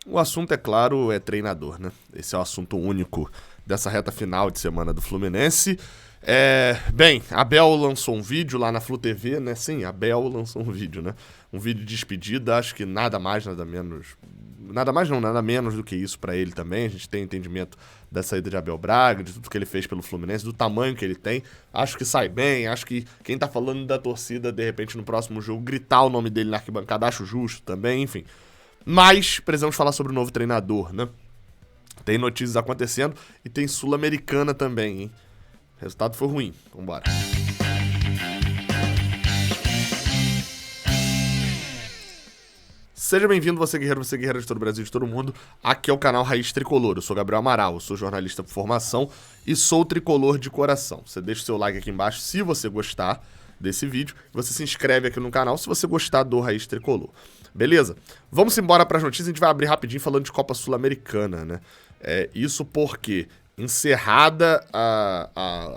O assunto, é claro, é treinador, né? Esse é o assunto único dessa reta final de semana do Fluminense. Bem, Abel lançou um vídeo lá na Flu TV, né? Sim, Abel lançou um vídeo, né? Um vídeo de despedida, acho que nada mais, nada menos. Nada mais não, nada menos do que isso pra ele também. A gente tem entendimento da saída de Abel Braga, de tudo que ele fez pelo Fluminense, do tamanho que ele tem. Acho que sai bem, acho que quem tá falando da torcida, de repente, no próximo jogo, gritar o nome dele na arquibancada, acho justo também, enfim. Mas precisamos falar sobre o novo treinador, né? Tem notícias acontecendo e tem Sul-Americana também, hein? O resultado foi ruim. Vambora. Seja bem-vindo, você guerreira de todo o Brasil e de todo mundo. Aqui é o canal Raiz Tricolor. Eu sou Gabriel Amaral, eu sou jornalista por formação e sou tricolor de coração. Você deixa o seu like aqui embaixo se você gostar desse vídeo. Você se inscreve aqui no canal se você gostar do Raiz Tricolor. Beleza? Vamos embora para as notícias. A gente vai abrir rapidinho falando de Copa Sul-Americana, né? Isso porque encerrada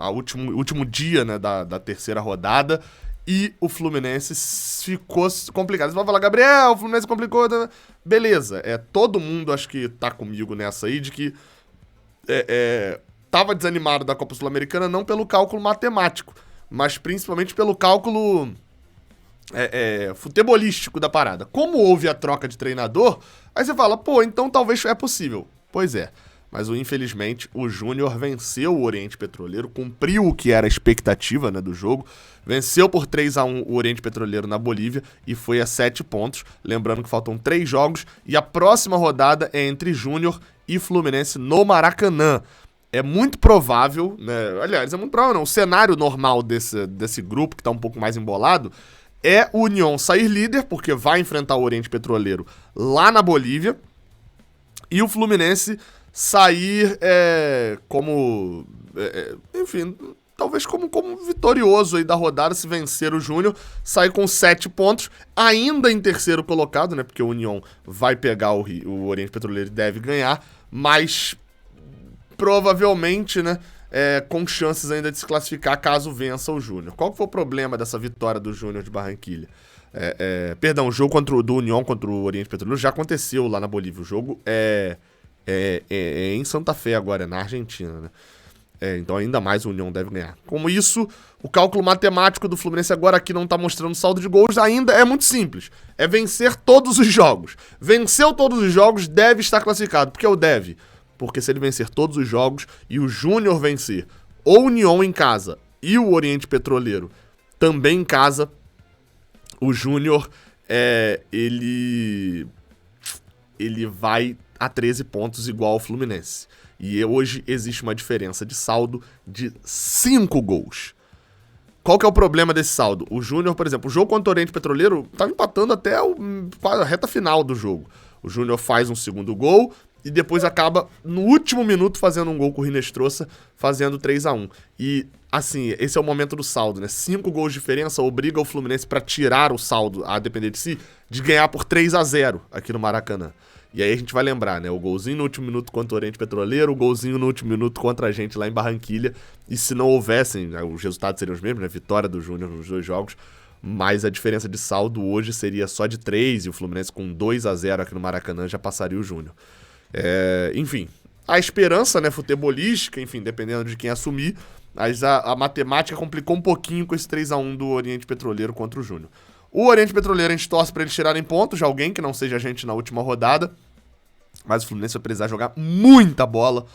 o último dia, né, da terceira rodada, e o Fluminense ficou complicado. Você vai falar, Gabriel, o Fluminense complicou. Beleza, todo mundo acho que tá comigo nessa aí, de que tava desanimado da Copa Sul-Americana não pelo cálculo matemático, mas principalmente pelo cálculo futebolístico da parada. Como houve a troca de treinador, aí você fala, pô, então talvez é possível. Pois é. Mas, infelizmente, o Júnior venceu o Oriente Petroleiro, cumpriu o que era a expectativa, né, do jogo, venceu por 3-1 o Oriente Petroleiro na Bolívia e foi a 7 pontos. Lembrando que faltam 3 jogos e a próxima rodada é entre Júnior e Fluminense no Maracanã. É muito provável, né, aliás, é muito provável não, o cenário normal desse grupo, que tá um pouco mais embolado, é o União sair líder, porque vai enfrentar o Oriente Petroleiro lá na Bolívia, e o Fluminense sair enfim, talvez como vitorioso aí da rodada, se vencer o Júnior, sair com 7 pontos, ainda em terceiro colocado, né, porque o União vai pegar o Oriente Petroleiro e deve ganhar, mas provavelmente, né, com chances ainda de se classificar caso vença o Júnior. Qual que foi o problema dessa vitória do Júnior de Barranquilha? O jogo do União contra o Oriente Petroleiro já aconteceu lá na Bolívia. O jogo é em Santa Fé agora, na Argentina, né? Então ainda mais o União deve ganhar. Como isso, o cálculo matemático do Fluminense agora aqui não tá mostrando saldo de gols, ainda é muito simples. É vencer todos os jogos. Venceu todos os jogos, deve estar classificado. Por que eu deve? Porque se ele vencer todos os jogos e o Júnior vencer o União em casa e o Oriente Petroleiro também em casa, o Júnior, ele vai a 13 pontos igual ao Fluminense. E hoje existe uma diferença de saldo de 5 gols. Qual que é o problema desse saldo? O Júnior, por exemplo, o jogo contra o Oriente Petroleiro estava empatando até a reta final do jogo. O Júnior faz um segundo gol e depois acaba no último minuto fazendo um gol com o Rinestrosa, fazendo 3-1. E, assim, esse é o momento do saldo, né? 5 gols de diferença obriga o Fluminense, para tirar o saldo, a depender de si, de ganhar por 3-0 aqui no Maracanã. E aí a gente vai lembrar, né? O golzinho no último minuto contra o Oriente Petroleiro, o golzinho no último minuto contra a gente lá em Barranquilha. E se não houvessem, né, os resultados seriam os mesmos, né? Vitória do Júnior nos 2 jogos. Mas a diferença de saldo hoje seria só de 3, e o Fluminense com 2-0 aqui no Maracanã já passaria o Júnior. Enfim, a esperança, né, futebolística, enfim, dependendo de quem assumir, mas a matemática complicou um pouquinho com esse 3-1 do Oriente Petroleiro contra o Júnior. O Oriente Petroleiro, a gente torce para eles tirarem pontos de alguém que não seja a gente na última rodada, mas o Fluminense vai precisar jogar muita bola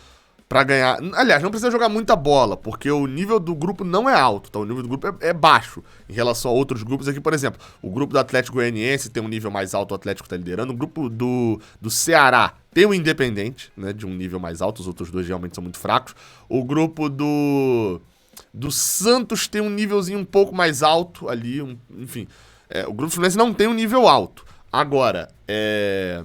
pra ganhar. Aliás, não precisa jogar muita bola, porque o nível do grupo não é alto, tá? O nível do grupo é baixo em relação a outros grupos aqui, por exemplo. O grupo do Atlético Goianiense tem um nível mais alto, o Atlético tá liderando. O grupo do Ceará tem o Independente, né, de um nível mais alto, os outros dois realmente são muito fracos. O grupo do Santos tem um nívelzinho um pouco mais alto ali, enfim. O grupo do Fluminense não tem um nível alto. Agora, é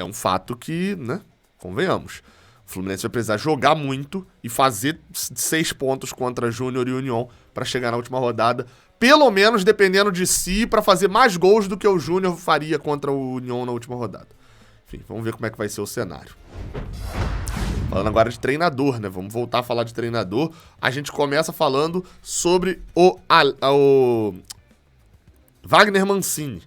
um fato que, né, convenhamos. O Fluminense vai precisar jogar muito e fazer 6 pontos contra Júnior e União para chegar na última rodada, pelo menos dependendo de si, para fazer mais gols do que o Júnior faria contra o União na última rodada. Enfim, vamos ver como é que vai ser o cenário. Falando agora de treinador, né? Vamos voltar a falar de treinador. A gente começa falando sobre o Wagner Mancini.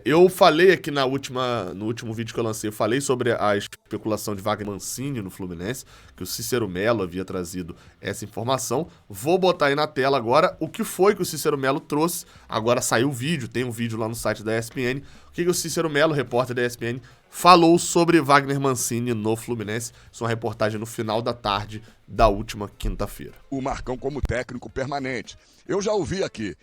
Eu falei aqui no último vídeo que eu lancei, eu falei sobre a especulação de Wagner Mancini no Fluminense, que o Cícero Melo havia trazido essa informação. Vou botar aí na tela agora o que foi que o Cícero Melo trouxe. Agora saiu o vídeo, tem um vídeo lá no site da ESPN. O que o Cícero Melo, repórter da ESPN, falou sobre Wagner Mancini no Fluminense. Isso é uma reportagem no final da tarde da última quinta-feira. O Marcão como técnico permanente. Eu já ouvi aqui,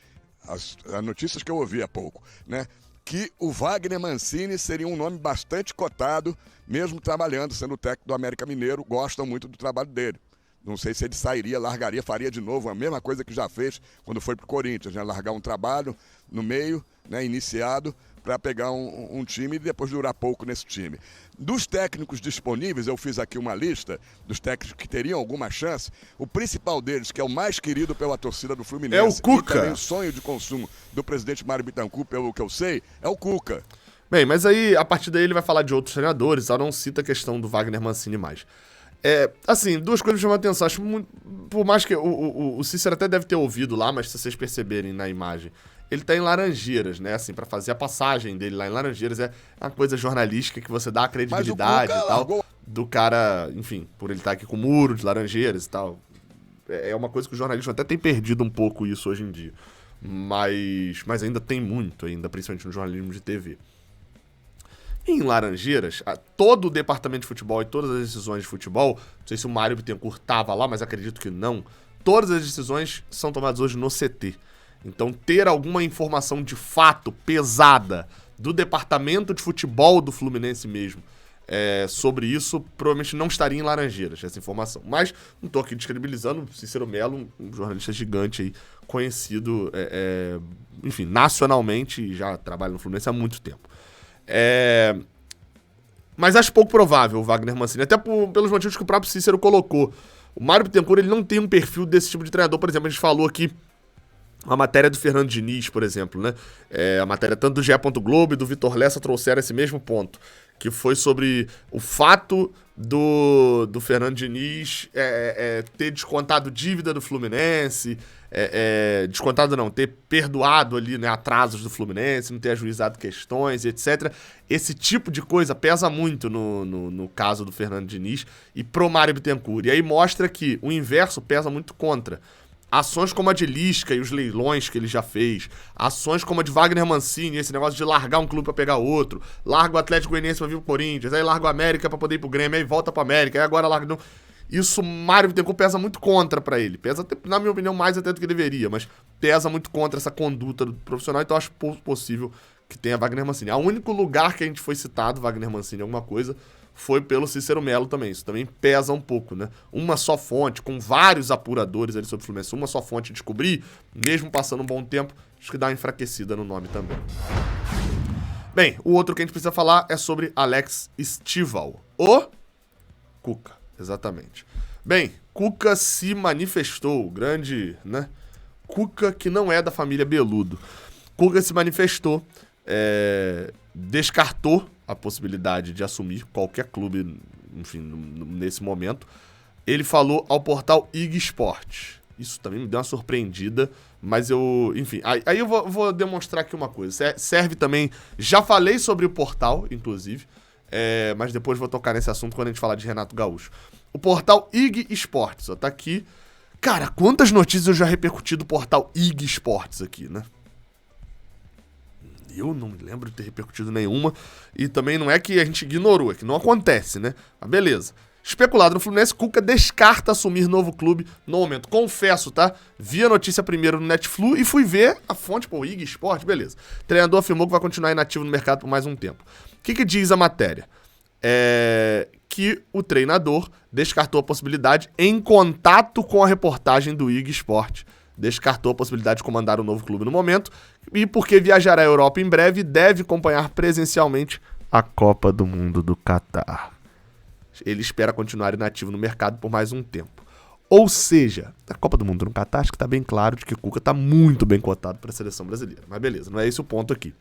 as notícias que eu ouvi há pouco, né? Que o Wagner Mancini seria um nome bastante cotado, mesmo trabalhando, sendo técnico do América Mineiro, gostam muito do trabalho dele. Não sei se ele sairia, largaria, faria de novo a mesma coisa que já fez quando foi pro Corinthians, né? Largar um trabalho no meio, né? Iniciado, para pegar um time e depois durar pouco nesse time. Dos técnicos disponíveis, eu fiz aqui uma lista dos técnicos que teriam alguma chance. O principal deles, que é o mais querido pela torcida do Fluminense, é o Cuca. E também o sonho de consumo do presidente Mário Bittencourt, pelo que eu sei, é o Cuca. Bem, mas aí, a partir daí, ele vai falar de outros treinadores, ela não cita a questão do Wagner Mancini mais. Assim, duas coisas me chamam a atenção. Acho muito, por mais que o Cícero até deve ter ouvido lá, mas se vocês perceberem na imagem, ele tá em Laranjeiras, né? Assim, pra fazer a passagem dele lá em Laranjeiras é uma coisa jornalística que você dá a credibilidade e tal. Do cara, enfim, por ele estar aqui com o muro de Laranjeiras e tal. É uma coisa que o jornalismo até tem perdido um pouco isso hoje em dia. Mas ainda tem muito, principalmente no jornalismo de TV. Em Laranjeiras, todo o departamento de futebol e todas as decisões de futebol, não sei se o Mário Bittencourt tava lá, mas acredito que não, todas as decisões são tomadas hoje no CT. Então, ter alguma informação de fato pesada do departamento de futebol do Fluminense mesmo sobre isso, provavelmente não estaria em Laranjeiras, essa informação. Mas não tô aqui descredibilizando, Cícero Melo, um jornalista gigante aí, conhecido, enfim, nacionalmente, e já trabalha no Fluminense há muito tempo. Mas acho pouco provável o Wagner Mancini, até pelos motivos que o próprio Cícero colocou. O Mário Bittencourt, ele não tem um perfil desse tipo de treinador. Por exemplo, a gente falou aqui a matéria do Fernando Diniz, por exemplo, né? A matéria tanto do GE. Globo e do Vitor Lessa trouxeram esse mesmo ponto, que foi sobre o fato do Fernando Diniz ter descontado dívida do Fluminense, descontado não, ter perdoado ali, né, atrasos do Fluminense, não ter ajuizado questões, etc. Esse tipo de coisa pesa muito no caso do Fernando Diniz e pro Mário Bittencourt. E aí mostra que o inverso pesa muito contra. Ações como a de Lisca e os leilões que ele já fez. Ações como a de Wagner Mancini, esse negócio de largar um clube pra pegar outro. Larga o Atlético Goianiense pra vir pro Corinthians, aí larga o América pra poder ir pro Grêmio, aí volta pro América, aí agora larga... Isso, Mário Bittencourt, pesa muito contra pra ele. Pesa, na minha opinião, mais até do que deveria, mas pesa muito contra essa conduta do profissional, então eu acho pouco possível que tenha Wagner Mancini. O único lugar que a gente foi citado, Wagner Mancini, alguma coisa, foi pelo Cícero Melo também. Isso também pesa um pouco, né? Uma só fonte, com vários apuradores ali sobre o Fluminense, uma só fonte descobrir, mesmo passando um bom tempo, acho que dá uma enfraquecida no nome também. Bem, o outro que a gente precisa falar é sobre Alex Stival. O Cuca, exatamente. Bem, Cuca se manifestou, o grande, né? Cuca que não é da família Beludo. Cuca se manifestou, descartou a possibilidade de assumir qualquer clube, enfim, nesse momento. Ele falou ao portal IG Sport. Isso também me deu uma surpreendida, mas enfim, aí eu vou demonstrar aqui uma coisa. Serve também, já falei sobre o portal, inclusive, mas depois vou tocar nesse assunto quando a gente falar de Renato Gaúcho. O portal IG Sports, ó, tá aqui. Cara, quantas notícias eu já repercuti do portal IG Sports aqui, né? Eu não me lembro de ter repercutido nenhuma. E também não é que a gente ignorou, é que não acontece, né? Mas beleza. Especulado no Fluminense, Cuca descarta assumir novo clube no momento. Confesso, tá? Vi a notícia primeiro no Netflix e fui ver a fonte, IG Sport, beleza. O treinador afirmou que vai continuar inativo no mercado por mais um tempo. O que diz a matéria? Que o treinador descartou a possibilidade em contato com a reportagem do IG Sport. Descartou a possibilidade de comandar um novo clube no momento e porque viajará à Europa em breve deve acompanhar presencialmente a Copa do Mundo do Catar. Ele espera continuar inativo no mercado por mais um tempo. Ou seja, a Copa do Mundo no Catar, acho que está bem claro de que o Cuca está muito bem cotado para a seleção brasileira. Mas beleza, não é esse o ponto aqui.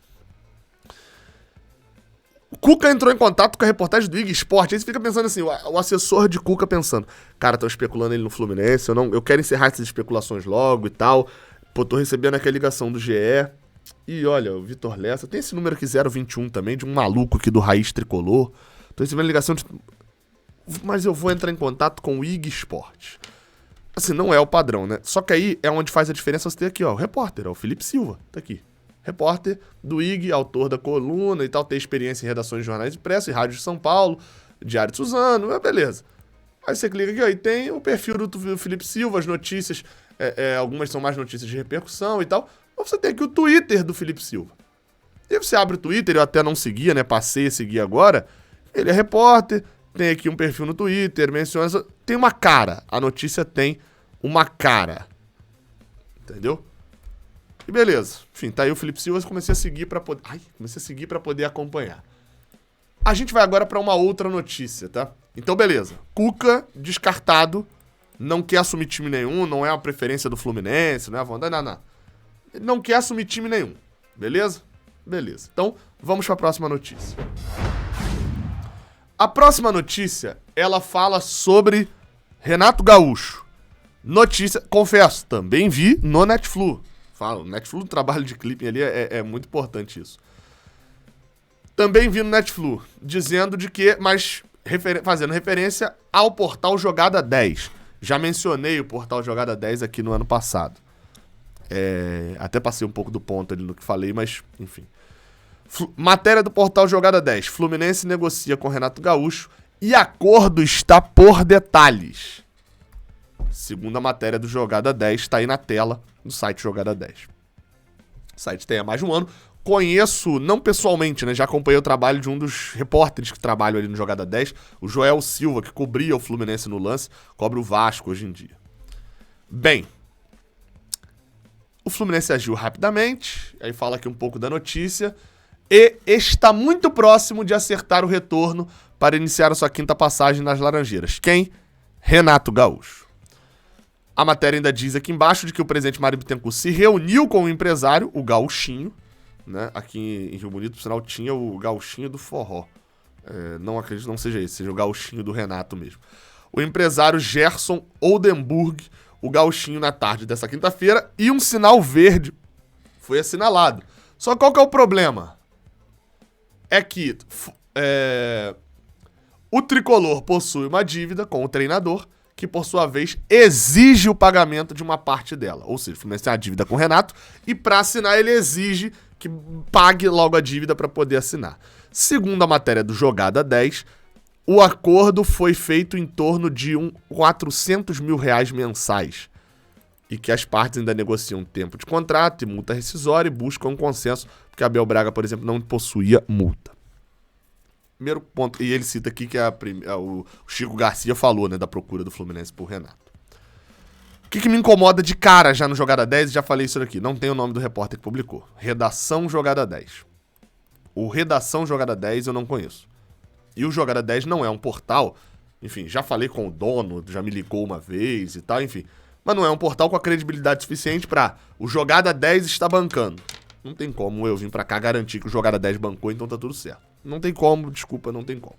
O Cuca entrou em contato com a reportagem do IG Sport. Aí você fica pensando assim, o assessor de Cuca pensando, cara, estão especulando ele no Fluminense, eu quero encerrar essas especulações logo e tal. Pô, tô recebendo aquela ligação do GE. E olha, o Vitor Lessa, tem esse número aqui 021 também, de um maluco aqui do Raiz Tricolor. Tô recebendo ligação de... Mas eu vou entrar em contato com o IG Sport. Assim, não é o padrão, né? Só que aí é onde faz a diferença você ter aqui, ó, o repórter, ó, o Felipe Silva, tá aqui. Repórter do IG, autor da coluna e tal, tem experiência em redações de jornais impressos, em Rádio de São Paulo, Diário de Suzano, beleza. Aí você clica aqui, ó, e tem o perfil do Felipe Silva, as notícias, algumas são mais notícias de repercussão e tal. Ou você tem aqui o Twitter do Felipe Silva. E aí você abre o Twitter, eu até não seguia, né, passei a seguir agora. Ele é repórter, tem aqui um perfil no Twitter, menciona... Tem uma cara, a notícia tem uma cara. Entendeu? E beleza. Enfim, tá aí o Felipe Silva, comecei a seguir pra poder... comecei a seguir pra poder acompanhar. A gente vai agora pra uma outra notícia, tá? Então, beleza. Cuca, descartado, não quer assumir time nenhum, não é uma preferência do Fluminense, não é a vontade, não. Ele não quer assumir time nenhum, beleza? Beleza. Então, vamos pra próxima notícia. A próxima notícia, ela fala sobre Renato Gaúcho. Notícia, confesso, também vi no Netflix. Fala, o Netflix, o trabalho de clipping ali é muito importante isso. Também vi no Netflix, dizendo de que, mas fazendo referência ao portal Jogada 10. Já mencionei o portal Jogada 10 aqui no ano passado. Até passei um pouco do ponto ali no que falei, mas enfim. Matéria do portal Jogada 10. Fluminense negocia com Renato Gaúcho e acordo está por detalhes. Segundo a matéria do Jogada 10, está aí na tela do site Jogada 10. O site tem há mais de um ano. Conheço, não pessoalmente, né? Já acompanhei o trabalho de um dos repórteres que trabalham ali no Jogada 10, o Joel Silva, que cobria o Fluminense no lance, cobre o Vasco hoje em dia. Bem, o Fluminense agiu rapidamente, aí fala aqui um pouco da notícia, e está muito próximo de acertar o retorno para iniciar a sua quinta passagem nas Laranjeiras. Quem? Renato Gaúcho. A matéria ainda diz aqui embaixo de que o presidente Mário Bittencourt se reuniu com o empresário, o Gauchinho, né? Aqui em Rio Bonito, por sinal, tinha o Gauchinho do Forró. Não acredito que não seja esse, seja o Gauchinho do Renato mesmo. O empresário Gerson Oldenburg, o Gauchinho na tarde dessa quinta-feira, e um sinal verde foi assinalado. Só qual que é o problema? É que o tricolor possui uma dívida com o treinador, que por sua vez exige o pagamento de uma parte dela. Ou seja, o Fluminense tem uma dívida com o Renato e para assinar ele exige que pague logo a dívida para poder assinar. Segundo a matéria do Jogada 10, o acordo foi feito em torno de R$400 mil mensais e que as partes ainda negociam tempo de contrato e multa rescisória e buscam um consenso, porque a Abel Braga, por exemplo, não possuía multa. Primeiro ponto, e ele cita aqui que o Chico Garcia falou, né, da procura do Fluminense por Renato. O que me incomoda de cara já no Jogada 10, já falei isso aqui, não tem o nome do repórter que publicou. Redação Jogada 10. O Redação Jogada 10 eu não conheço. E o Jogada 10 não é um portal, enfim, já falei com o dono, já me ligou uma vez e tal, enfim. Mas não é um portal com a credibilidade suficiente pra o Jogada 10 está bancando. Não tem como eu vir pra cá garantir que o Jogada 10 bancou, então tá tudo certo. Não tem como, desculpa, não tem como.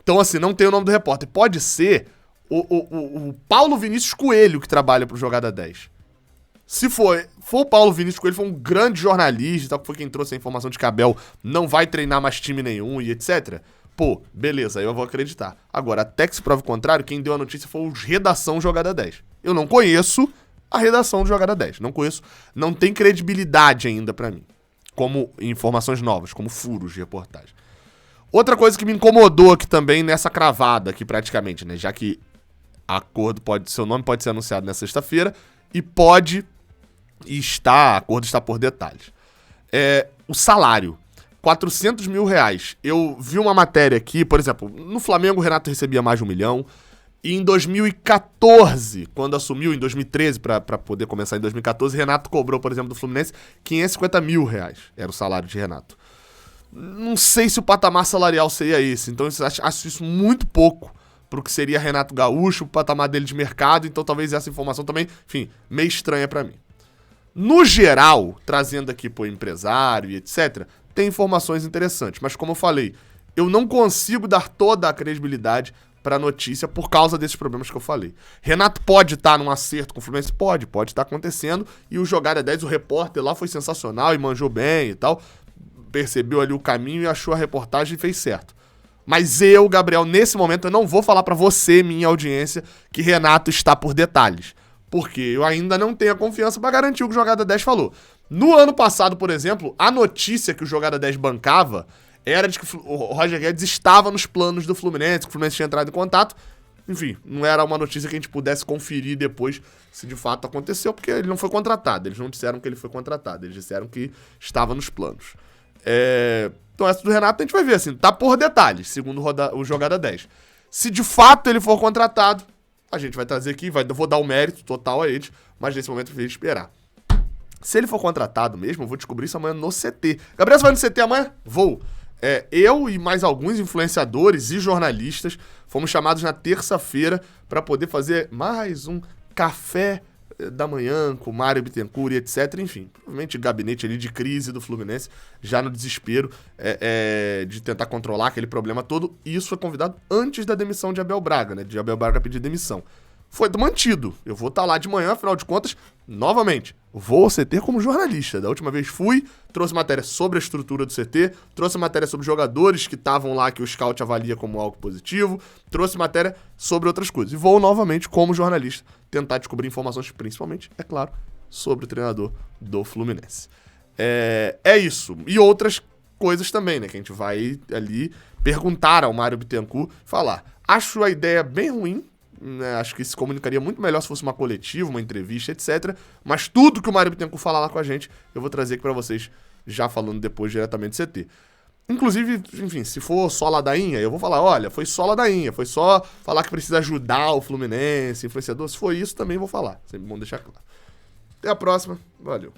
Então, assim, não tem o nome do repórter. Pode ser o Paulo Vinícius Coelho que trabalha pro Jogada 10. Se for o Paulo Vinícius Coelho, foi um grande jornalista e tal, que foi quem trouxe a informação de que Abel não vai treinar mais time nenhum e etc. Pô, beleza, aí eu vou acreditar. Agora, até que se prove o contrário, quem deu a notícia foi o Redação Jogada 10. Eu não conheço a Redação do Jogada 10. Não conheço, não tem credibilidade ainda pra mim. Como informações novas, como furos de reportagem. Outra coisa que me incomodou aqui também nessa cravada aqui praticamente, né? Já que seu nome pode ser anunciado nessa sexta-feira e acordo está por detalhes. O salário, R$400 mil. Eu vi uma matéria aqui, por exemplo, no Flamengo o Renato recebia mais de 1 milhão. E em 2014, quando assumiu, em 2013, para poder começar em 2014, Renato cobrou, por exemplo, do Fluminense, R$550 mil. Era o salário de Renato. Não sei se o patamar salarial seria esse, então eu acho isso muito pouco pro que seria Renato Gaúcho, o patamar dele de mercado, então talvez essa informação também, enfim, meio estranha para mim. No geral, trazendo aqui pro empresário e etc., tem informações interessantes, mas como eu falei, eu não consigo dar toda a credibilidade pra notícia por causa desses problemas que eu falei. Renato pode estar num acerto com o Fluminense? Pode estar acontecendo. E o Jogada 10, o repórter lá foi sensacional e manjou bem e tal. Percebeu ali o caminho e achou a reportagem e fez certo. Mas eu, Gabriel, nesse momento eu não vou falar pra você, minha audiência, que Renato está por detalhes. Porque eu ainda não tenho a confiança pra garantir o que o Jogada 10 falou. No ano passado, por exemplo, a notícia que o Jogada 10 bancava era de que o Roger Guedes estava nos planos do Fluminense, que o Fluminense tinha entrado em contato. Enfim, não era uma notícia que a gente pudesse conferir depois se de fato aconteceu, porque ele não foi contratado. Eles não disseram que ele foi contratado, eles disseram que estava nos planos. Então essa do Renato a gente vai ver, assim, tá por detalhes, segundo o Jogada 10. Se de fato ele for contratado, a gente vai trazer aqui, vou dar o mérito total a eles, mas nesse momento eu vou esperar. Se ele for contratado mesmo, eu vou descobrir isso amanhã no CT. Gabriel, você vai no CT amanhã? Vou. Eu e mais alguns influenciadores e jornalistas fomos chamados na terça-feira para poder fazer mais um café da manhã com Mário Bittencourt e etc. Enfim, provavelmente gabinete ali de crise do Fluminense, já no desespero de tentar controlar aquele problema todo. E isso foi convidado antes da demissão de Abel Braga, né? De Abel Braga pedir demissão. Foi mantido. Eu vou estar lá de manhã, afinal de contas, novamente, vou ao CT como jornalista. Da última vez fui, trouxe matéria sobre a estrutura do CT, trouxe matéria sobre jogadores que estavam lá, que o scout avalia como algo positivo, trouxe matéria sobre outras coisas. E vou novamente, como jornalista, tentar descobrir informações, principalmente, é claro, sobre o treinador do Fluminense. É isso. E outras coisas também, né? Que a gente vai ali perguntar ao Mário Bittencourt, falar. Acho a ideia bem ruim, né, acho que se comunicaria muito melhor se fosse uma coletiva, uma entrevista, etc. Mas tudo que o Mário Bittencourt falar lá com a gente, eu vou trazer aqui pra vocês, já falando depois diretamente do CT. Inclusive, enfim, se for só ladainha, eu vou falar, olha, foi só ladainha, foi só falar que precisa ajudar o Fluminense, influenciador. Se for isso, também vou falar. Sempre bom deixar claro. Até a próxima. Valeu.